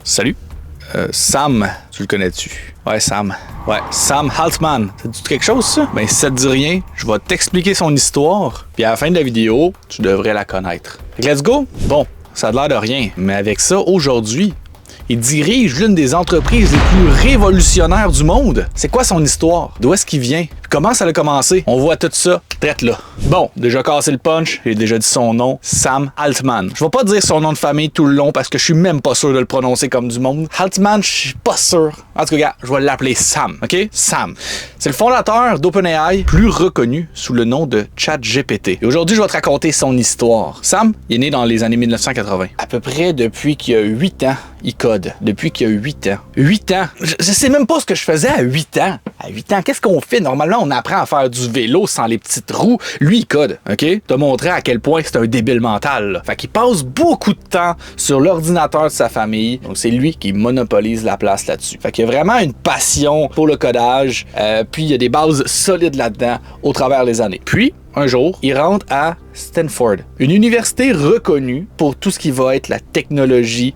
Salut. Sam, tu le connais-tu? Ouais, Sam. Ouais, Sam Altman. Ça te dit quelque chose, ça? Ben, si ça te dit rien, je vais t'expliquer son histoire, puis à la fin de la vidéo, tu devrais la connaître. Fait que let's go! Bon, ça a l'air de rien, mais avec ça, aujourd'hui, il dirige l'une des entreprises les plus révolutionnaires du monde. C'est quoi son histoire? D'où est-ce qu'il vient? Comment ça a commencé? On voit tout ça, traite là. Bon, déjà cassé le punch, j'ai déjà dit son nom, Sam Altman. Je vais pas dire son nom de famille tout le long parce que je suis même pas sûr de le prononcer comme du monde. Altman, je suis pas sûr. En tout cas, gars, je vais l'appeler Sam, ok? Sam. C'est le fondateur d'OpenAI, plus reconnu sous le nom de ChatGPT. Et aujourd'hui, je vais te raconter son histoire. Sam, il est né dans les années 1980. À peu près depuis qu'il a 8 ans, il code. Depuis qu'il a 8 ans. 8 ans? Je sais même pas ce que je faisais à 8 ans. À 8 ans, qu'est-ce qu'on fait? Normalement, on apprend à faire du vélo sans les petites roues. Lui, il code, OK? T'as montré à quel point c'est un débile mental, là. Fait qu'il passe beaucoup de temps sur l'ordinateur de sa famille. Donc, c'est lui qui monopolise la place là-dessus. Fait qu'il y a vraiment une passion pour le codage. Puis, il y a des bases solides là-dedans au travers des années. Puis, un jour, il rentre à Stanford, une université reconnue pour tout ce qui va être la technologie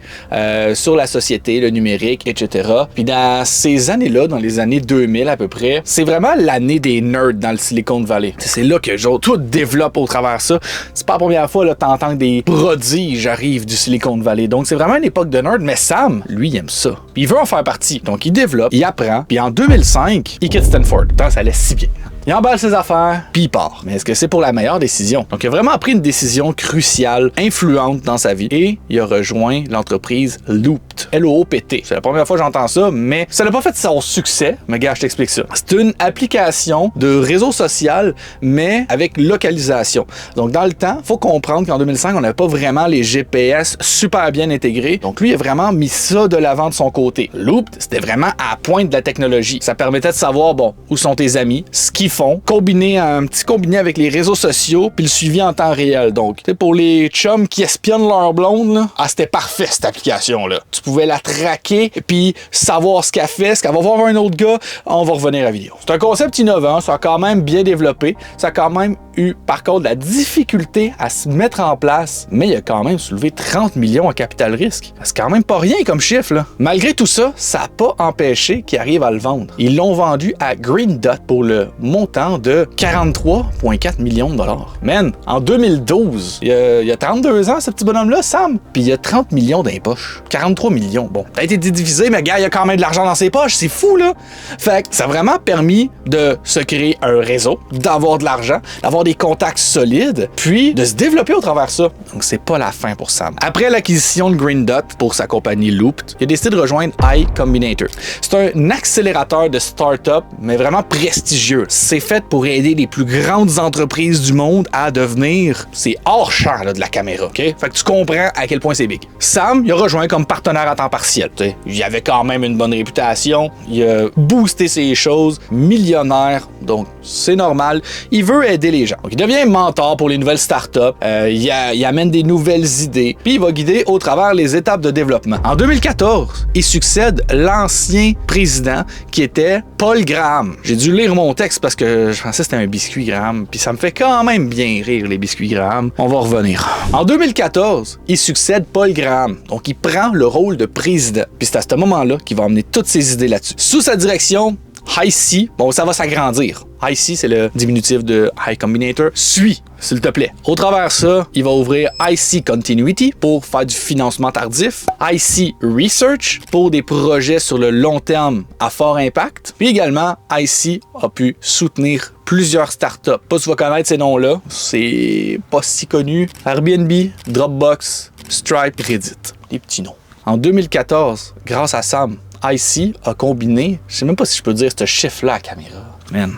sur la société, le numérique, etc. Puis dans ces années-là, dans les années 2000 à peu près, c'est vraiment l'année des nerds dans le Silicon Valley. C'est là que genre, tout développe au travers ça. C'est pas la première fois que t'entends que des prodiges arrivent du Silicon Valley. Donc c'est vraiment une époque de nerd, mais Sam, lui, il aime ça. Puis il veut en faire partie. Donc il développe, il apprend, puis en 2005, il quitte Stanford. Tant ça allait si bien. Il emballe ses affaires, puis il part. Mais est-ce que c'est pour la meilleure décision? Donc, il a vraiment pris une décision cruciale, influente dans sa vie, et il a rejoint l'entreprise Looped. L-O-O-P-T. C'est la première fois que j'entends ça, mais ça n'a pas fait son succès. Mais gars, je t'explique ça. C'est une application de réseau social, mais avec localisation. Donc, dans le temps, faut comprendre qu'en 2005, on n'avait pas vraiment les GPS super bien intégrés. Donc, lui, il a vraiment mis ça de l'avant de son côté. Looped, c'était vraiment à la pointe de la technologie. Ça permettait de savoir, bon, où sont tes amis, ce qu'ils font, un petit combiné avec les réseaux sociaux, puis le suivi en temps réel. Donc, pour les chums qui espionnent leur blonde, là, c'était parfait cette application-là. Tu pouvais la traquer, puis savoir ce qu'elle fait, ce qu'elle va voir un autre gars, on va revenir à la vidéo. C'est un concept innovant, ça a quand même bien développé, ça a quand même eu, par contre, la difficulté à se mettre en place, mais il a quand même soulevé 30 millions en capital risque. C'est quand même pas rien comme chiffre, là. Malgré tout ça, ça n'a pas empêché qu'ils arrivent à le vendre. Ils l'ont vendu à Green Dot pour le montant de 43,4 millions de dollars. Man, en 2012, il y a 32 ans, ce petit bonhomme-là, Sam, puis il y a 30 millions dans les poches. 43 millions, bon, ça a été divisé, mais gars, il y a quand même de l'argent dans ses poches, c'est fou, là! Fait que ça a vraiment permis de se créer un réseau, d'avoir de l'argent, d'avoir des contacts solides, puis de se développer au travers de ça. Donc, c'est pas la fin pour Sam. Après l'acquisition de Green Dot pour sa compagnie Looped, il a décidé de rejoindre Y Combinator. C'est un accélérateur de start-up, mais vraiment prestigieux. C'est fait pour aider les plus grandes entreprises du monde à devenir... C'est hors champ là, de la caméra, OK? Fait que tu comprends à quel point c'est big. Sam, il a rejoint comme partenaire à temps partiel. T'sais. Il avait quand même une bonne réputation. Il a boosté ses choses. Millionnaire, donc c'est normal. Il veut aider les gens. Donc, il devient mentor pour les nouvelles startups. Il amène des nouvelles idées. Puis il va guider au travers les étapes de développement. En 2014, il succède l'ancien président qui était Paul Graham. J'ai dû lire mon texte parce que je pensais que c'était un biscuit Graham, puis ça me fait quand même bien rire les biscuits Graham. On va revenir. En 2014, il succède Paul Graham, donc il prend le rôle de président. Puis c'est à ce moment-là qu'il va emmener toutes ses idées là-dessus. Sous sa direction, HiC, bon, ça va s'agrandir. HiC, c'est le diminutif de Y Combinator. Suis, s'il te plaît. Au travers de ça, il va ouvrir HiC Continuity pour faire du financement tardif. HiC Research pour des projets sur le long terme à fort impact. Puis également, HiC a pu soutenir plusieurs startups. Pas si tu vas connaître ces noms-là. C'est pas si connu. Airbnb, Dropbox, Stripe, Reddit. Des petits noms. En 2014, grâce à Sam, HiC a combiné, je sais même pas si je peux dire ce chiffre-là à la caméra. Man,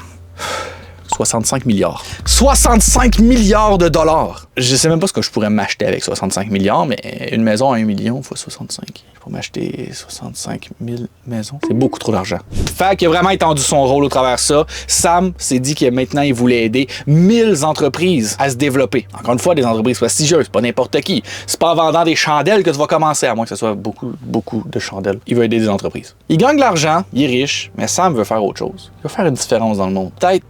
65 milliards. 65 milliards de dollars! Je sais même pas ce que je pourrais m'acheter avec 65 milliards, mais une maison à 1 million fois 65. Je pourrais m'acheter 65 000 maisons. C'est beaucoup trop d'argent. Fait qu'il a vraiment étendu son rôle au travers de ça. Sam s'est dit que maintenant, il voulait aider 1000 entreprises à se développer. Encore une fois, des entreprises prestigieuses, pas n'importe qui. C'est pas en vendant des chandelles que tu vas commencer, à moins que ce soit beaucoup de chandelles. Il veut aider des entreprises. Il gagne de l'argent, il est riche, mais Sam veut faire autre chose. Il veut faire une différence dans le monde. Peut-être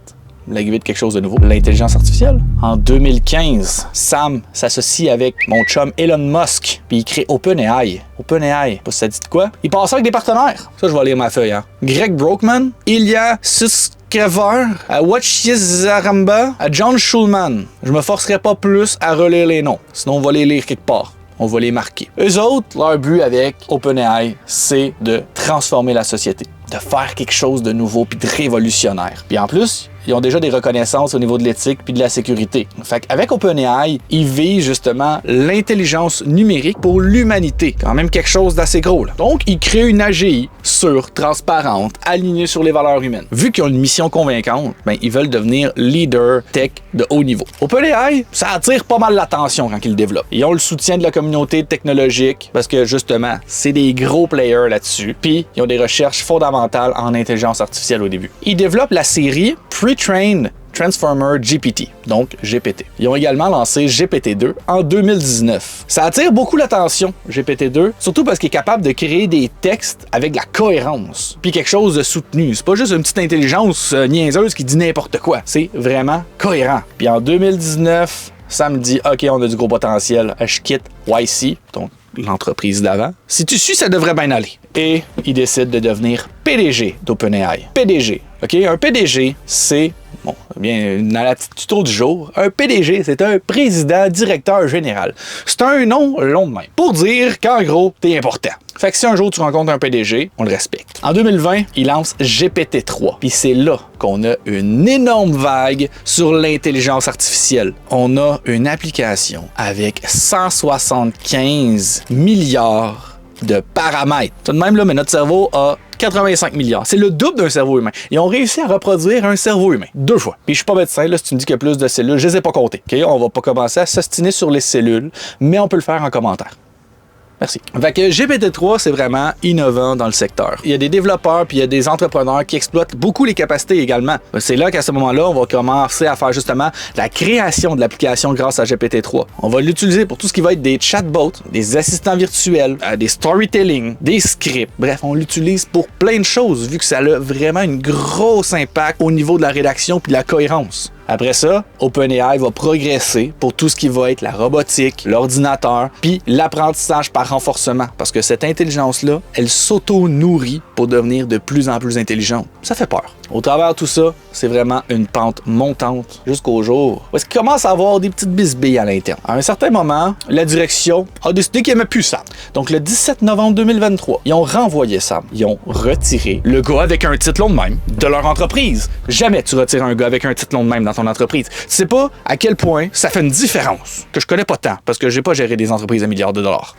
l'arrivée de quelque chose de nouveau, l'intelligence artificielle. En 2015, Sam s'associe avec mon chum Elon Musk, puis il crée OpenAI. OpenAI, pas si ça dit de quoi. Il passe avec des partenaires. Ça, je vais lire ma feuille, hein. Greg Brockman, Ilya Sutskever, à Wachizaramba, à John Schulman. Je me forcerai pas plus à relire les noms, sinon on va les lire quelque part. On va les marquer. Eux autres, leur but avec OpenAI, c'est de transformer la société, de faire quelque chose de nouveau puis de révolutionnaire. Puis en plus, ils ont déjà des reconnaissances au niveau de l'éthique puis de la sécurité. Fait qu'avec OpenAI, ils visent justement l'intelligence numérique pour l'humanité. Quand même quelque chose d'assez gros, là. Donc, ils créent une AGI sûre, transparente, alignée sur les valeurs humaines. Vu qu'ils ont une mission convaincante, ben, ils veulent devenir leader tech de haut niveau. OpenAI, ça attire pas mal l'attention quand ils le développent. Ils ont le soutien de la communauté technologique parce que justement, c'est des gros players là-dessus. Puis, ils ont des recherches fondamentales en intelligence artificielle au début. Ils développent la série Pre-trained Transformer GPT, donc GPT. Ils ont également lancé GPT-2 en 2019. Ça attire beaucoup l'attention, GPT-2, surtout parce qu'il est capable de créer des textes avec de la cohérence, puis quelque chose de soutenu. C'est pas juste une petite intelligence niaiseuse qui dit n'importe quoi. C'est vraiment cohérent. Puis en 2019, ça me dit « Ok, on a du gros potentiel, je quitte YC », donc l'entreprise d'avant. Si tu suis, ça devrait bien aller. Et il décide de devenir PDG d'OpenAI. PDG. OK? Un PDG, c'est, bon, bien, dans la petite tuto du jour, un PDG, c'est un président directeur général. C'est un nom long de même. Pour dire qu'en gros, t'es important. Fait que si un jour tu rencontres un PDG, on le respecte. En 2020, il lance GPT-3. Puis c'est là qu'on a une énorme vague sur l'intelligence artificielle. On a une application avec 175 milliards de paramètres. Tout de même, là, mais notre cerveau a 85 milliards. C'est le double d'un cerveau humain. Ils ont réussi à reproduire un cerveau humain 2 fois. Puis je suis pas médecin, là, si tu me dis qu'il y a plus de cellules, je les ai pas comptées. OK? On va pas commencer à s'ostiner sur les cellules, mais on peut le faire en commentaire. Merci. Fait que GPT-3, c'est vraiment innovant dans le secteur. Il y a des développeurs puis il y a des entrepreneurs qui exploitent beaucoup les capacités également. C'est là qu'à ce moment-là, on va commencer à faire justement la création de l'application grâce à GPT-3. On va l'utiliser pour tout ce qui va être des chatbots, des assistants virtuels, des storytelling, des scripts. Bref, on l'utilise pour plein de choses vu que ça a vraiment une grosse impact au niveau de la rédaction puis de la cohérence. Après ça, OpenAI va progresser pour tout ce qui va être la robotique, l'ordinateur, puis l'apprentissage par renforcement. Parce que cette intelligence-là, elle s'auto-nourrit pour devenir de plus en plus intelligente. Ça fait peur. Au travers de tout ça, c'est vraiment une pente montante jusqu'au jour où est-ce qu'il commence à avoir des petites bisbilles à l'interne. À un certain moment, la direction a décidé qu'il n'aimait plus Sam. Donc le 17 novembre 2023, ils ont renvoyé Sam. Ils ont retiré le gars avec un titre long de même de leur entreprise. Jamais tu retires un gars avec un titre long de même dans ton entreprise. Tu sais pas à quel point ça fait une différence que je connais pas tant parce que j'ai pas géré des entreprises à milliards de dollars.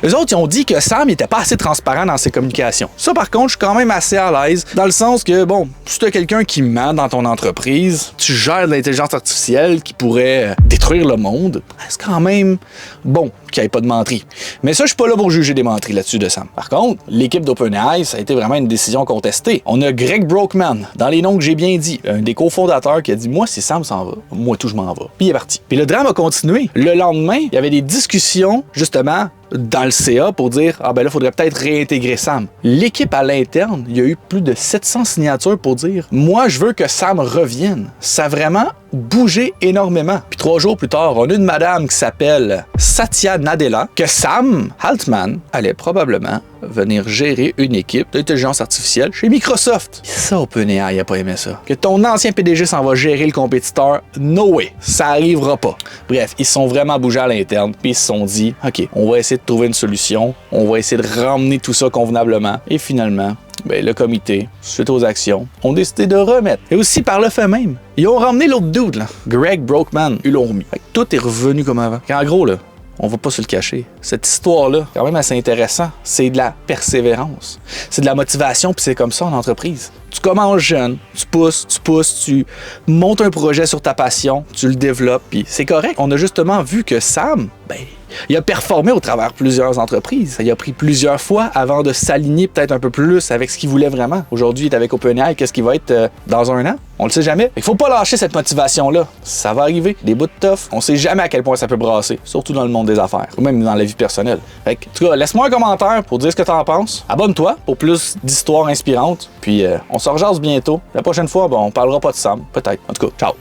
Eux autres, ils ont dit que Sam n'était pas assez transparent dans ses communications. Ça, par contre, je suis quand même assez à l'aise dans le sens que, bon, si tu as quelqu'un qui ment dans ton entreprise, tu gères de l'intelligence artificielle qui pourrait détruire le monde, c'est quand même bon qu'il n'y ait pas de menterie. Mais ça, je suis pas là pour juger des menteries là-dessus de Sam. Par contre, l'équipe d'OpenAI, ça a été vraiment une décision contestée. On a Greg Brockman, dans les noms que j'ai bien dit, un des cofondateurs qui a dit « Moi, si Sam s'en va, moi tout, je m'en vais. » Puis il est parti. Puis le drame a continué. Le lendemain, il y avait des discussions, justement, dans le CA pour dire « Ah ben là, il faudrait peut-être réintégrer Sam. » L'équipe à l'interne, il y a eu plus de 700 signatures pour dire « Moi, je veux que Sam revienne. » Ça a vraiment bougé énormément. Puis 3 jours plus tard, on a une madame qui s'appelle Satya Nadella, que Sam Altman allait probablement venir gérer une équipe d'intelligence artificielle chez Microsoft. Ça, OpenAI n'a pas aimé ça. Que ton ancien PDG s'en va gérer le compétiteur, no way. Ça arrivera pas. Bref, ils se sont vraiment bougés à l'interne, puis ils se sont dit, OK, on va essayer de trouver une solution, on va essayer de ramener tout ça convenablement, et finalement, ben, le comité, suite aux actions, ont décidé de remettre. Et aussi, par le fait même, ils ont ramené l'autre dude, là, Greg Brockman, ils l'ont remis. Fait que tout est revenu comme avant. En gros, là, on va pas se le cacher. Cette histoire-là, quand même assez intéressant, c'est de la persévérance. C'est de la motivation, puis c'est comme ça en entreprise. Tu commences jeune, tu pousses, tu montes un projet sur ta passion, tu le développes, puis c'est correct. On a justement vu que Sam, ben, il a performé au travers plusieurs entreprises. Il a pris plusieurs fois avant de s'aligner peut-être un peu plus avec ce qu'il voulait vraiment. Aujourd'hui, il est avec OpenAI. Qu'est-ce qu'il va être dans un an? On le sait jamais. Il faut pas lâcher cette motivation-là. Ça va arriver. Des bouts de tough. On sait jamais à quel point ça peut brasser. Surtout dans le monde des affaires. Ou même dans la vie personnelle. Fait que, en tout cas, laisse-moi un commentaire pour dire ce que t'en penses. Abonne-toi pour plus d'histoires inspirantes. Puis on se rejase bientôt. La prochaine fois, on parlera pas de Sam. Peut-être. En tout cas, ciao.